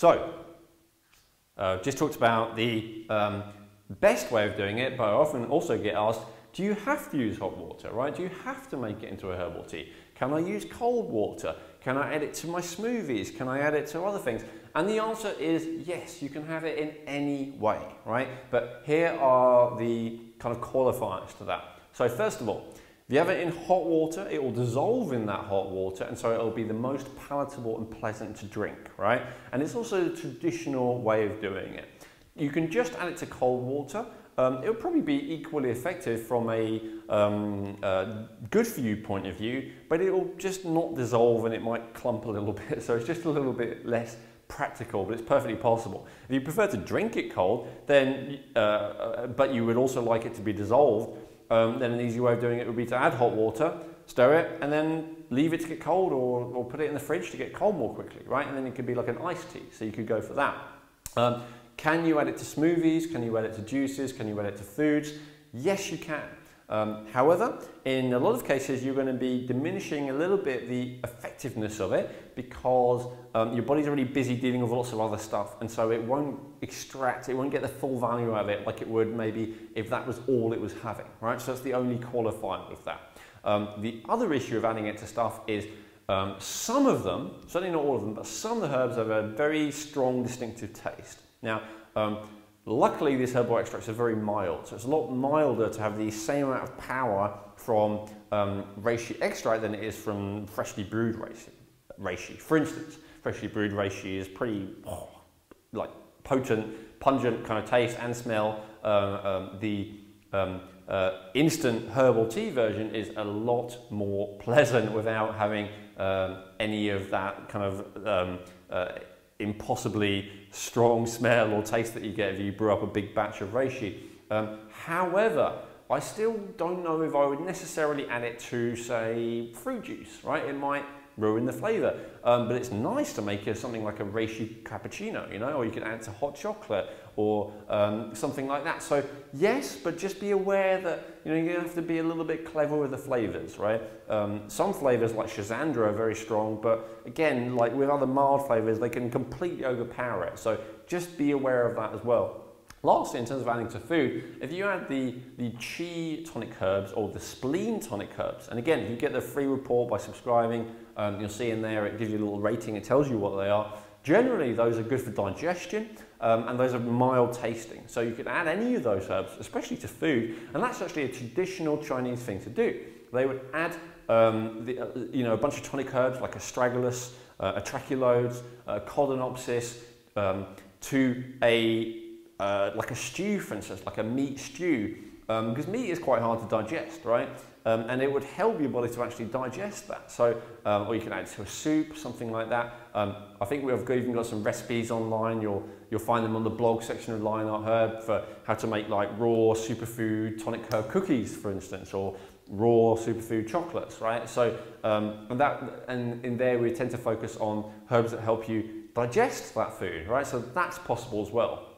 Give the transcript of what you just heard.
So, just talked about the best way of doing it, but I often also get asked, do you have to use hot water, right? Do you have to make it into a herbal tea? Can I use cold water? Can I add it to my smoothies? Can I add it to other things? And the answer is yes, you can have it in any way, right? But here are the kind of qualifiers to that. So first of all, if you have it in hot water, it will dissolve in that hot water, and so it will be the most palatable and pleasant to drink, right? And it's also the traditional way of doing it. You can just add it to cold water. It'll probably be equally effective from a good for you point of view, but it'll just not dissolve and it might clump a little bit. So it's just a little bit less practical, but it's perfectly possible. If you prefer to drink it cold, then, but you would also like it to be dissolved, then an easy way of doing it would be to add hot water, stir it, and then leave it to get cold, or put it in the fridge to get cold more quickly, right? And then it could be like an iced tea, so you could go for that. Can you add it to smoothies? Can you add it to juices? Can you add it to foods? Yes, you can. However, in a lot of cases, you're going to be diminishing a little bit the effectiveness of it because your body's already busy dealing with lots of other stuff, and so it won't extract, it won't get the full value out of it like it would maybe if that was all it was having, right? So that's the only qualifier with that. The other issue of adding it to stuff is some of them, certainly not all of them, but some of the herbs have a very strong distinctive taste. Now, luckily these herbal extracts are very mild, so it's a lot milder to have the same amount of power from reishi extract than it is from freshly brewed reishi. For instance, freshly brewed reishi is pretty like potent, pungent kind of taste and smell. The instant herbal tea version is a lot more pleasant without having any of that kind of impossibly strong smell or taste that you get if you brew up a big batch of reishi. However, I still don't know if I would necessarily add it to, say, fruit juice, right? It might ruin the flavour, but it's nice to make it something like a reishi cappuccino, you know, or you can add it to hot chocolate or something like that. So yes, but just be aware that, you know, you're going to have to be a little bit clever with the flavours, right? Some flavours like Schisandra are very strong, but again, like with other mild flavours, they can completely overpower it. So just be aware of that as well. Lastly, in terms of adding to food, if you add the chi tonic herbs or the spleen tonic herbs, and again, if you get the free report by subscribing, you'll see in there, it gives you a little rating, it tells you what they are. Generally, those are good for digestion, and those are mild tasting. So you can add any of those herbs, especially to food, and that's actually a traditional Chinese thing to do. They would add you know, a bunch of tonic herbs like astragalus, atraculodes, codonopsis, to like a stew, for instance, like a meat stew, because meat is quite hard to digest, right? And it would help your body to actually digest that. So, or you can add it to a soup, something like that. I think we've even got some recipes online. You'll find them on the blog section of Lionheart Herb for how to make like raw superfood tonic herb cookies, for instance, or raw superfood chocolates, right? So, and in there we tend to focus on herbs that help you digest that food, right? So that's possible as well.